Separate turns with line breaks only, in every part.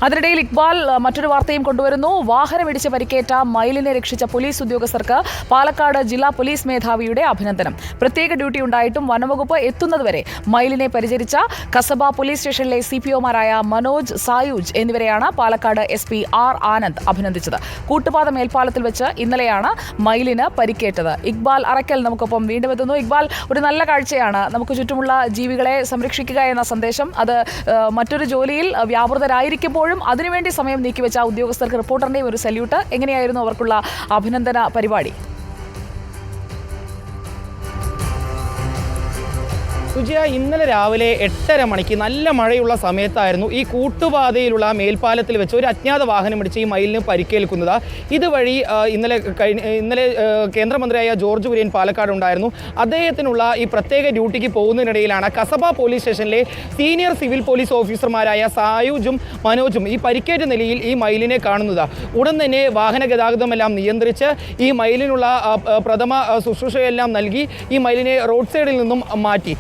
അതിനിടയിൽ ഇക്ബാൽ മറ്റൊരു വാർത്തയും കൊണ്ടുവരുന്നു. വാഹനമിടിച്ച് പരിക്കേറ്റ മയിലിനെ രക്ഷിച്ച പോലീസ് ഉദ്യോഗസ്ഥർക്ക് പാലക്കാട് ജില്ലാ പോലീസ് മേധാവിയുടെ അഭിനന്ദനം. പ്രത്യേക ഡ്യൂട്ടി ഉണ്ടായിട്ടും വനംവകുപ്പ് എത്തുന്നതുവരെ മയിലിനെ പരിചരിച്ച കസബ പോലീസ് സ്റ്റേഷനിലെ CPOമാരായ മനോജ്, സായൂജ് എന്നിവരെയാണ് പാലക്കാട് SP R ആനന്ദ് അഭിനന്ദിച്ചത്. കൂട്ടുപാത മേൽപ്പാലത്തിൽ വെച്ച് ഇന്നലെയാണ് മയിലിന് പരിക്കേറ്റത്. ഇക്ബാൽ അറക്കൽ നമുക്കൊപ്പം വീണ്ടും എത്തുന്നു. ഇക്ബാൽ, ഒരു നല്ല കാഴ്ചയാണ്. നമുക്ക് ചുറ്റുമുള്ള ജീവികളെ സംരക്ഷിക്കുക എന്ന സന്ദേശം, അത് മറ്റൊരു ജോലിയിൽ വ്യാപൃതരായിരിക്കുമ്പോഴും അതിനുവേണ്ടി സമയം നീക്കിവെച്ച ഉദ്യോഗസ്ഥർക്ക് റിപ്പോർട്ടറിന്റെയും ഒരു സല്യൂട്ട്. എങ്ങനെയായിരുന്നു അവർക്കുള്ള അഭിനന്ദന പരിപാടി?
സുജിയ, ഇന്നലെ രാവിലെ 8:30 മണിക്ക് നല്ല മഴയുള്ള സമയത്തായിരുന്നു ഈ കൂട്ടുപാതയിലുള്ള മേൽപ്പാലത്തിൽ വെച്ച് ഒരു അജ്ഞാത വാഹനം ഇടിച്ച് ഈ മയിലിന് പരിക്കേൽക്കുന്നത്. ഇതുവഴി ഇന്നലെ കേന്ദ്രമന്ത്രിയായ ജോർജ് കുര്യൻ പാലക്കാട് ഉണ്ടായിരുന്നു. അദ്ദേഹത്തിനുള്ള ഈ പ്രത്യേക ഡ്യൂട്ടിക്ക് പോകുന്നതിനിടയിലാണ് കസബ പോലീസ് സ്റ്റേഷനിലെ സീനിയർ സിവിൽ പോലീസ് ഓഫീസർമാരായ സായൂജും മനോജും ഈ പരിക്കേറ്റ നിലയിൽ ഈ മയിലിനെ കാണുന്നത്. ഉടൻ തന്നെ വാഹന ഗതാഗതമെല്ലാം നിയന്ത്രിച്ച് ഈ മയിലിനുള്ള പ്രഥമ ശുശ്രൂഷയെല്ലാം നൽകി ഈ മയിലിനെ റോഡ് സൈഡിൽ നിന്നും മാറ്റി.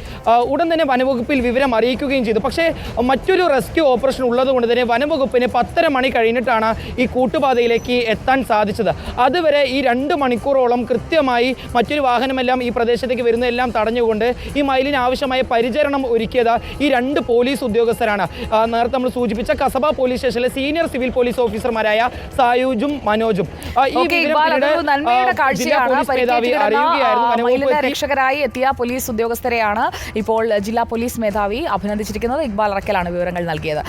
ഉടൻ തന്നെ വനവകുപ്പിൽ വിവരം അറിയിക്കുകയും ചെയ്തു. പക്ഷേ മറ്റൊരു റെസ്ക്യൂ ഓപ്പറേഷൻ ഉള്ളതുകൊണ്ട് തന്നെ വനവകുപ്പിന് 10:30 മണി കഴിഞ്ഞിട്ടാണ് ഈ കൂട്ടുപാതയിലേക്ക് എത്താൻ സാധിച്ചത്. അതുവരെ ഈ 2 മണിക്കൂറോളം കൃത്യമായി മറ്റൊരു വാഹനമെല്ലാം ഈ പ്രദേശത്തേക്ക് വരുന്നതെല്ലാം തടഞ്ഞുകൊണ്ട് ഈ മയിലിന് ആവശ്യമായ പരിചരണം ഒരുക്കിയത് ഈ 2 പോലീസ് ഉദ്യോഗസ്ഥരാണ്. നേരത്തെ നമ്മൾ സൂചിപ്പിച്ച കസബ പോലീസ് സ്റ്റേഷനിലെ സീനിയർ സിവിൽ പോലീസ് ഓഫീസർമാരായ സായൂജും മനോജും.
രക്ഷകരായി എത്തിയ പോലീസ് ഉദ്യോഗസ്ഥരെയാണ് ഇപ്പോൾ ജില്ലാ പോലീസ് മേധാവി അഭിനന്ദിച്ചിരിക്കുന്നത്. ഇക്ബാൽ അറക്കലാണ് വിവരങ്ങൾ നൽകിയത്.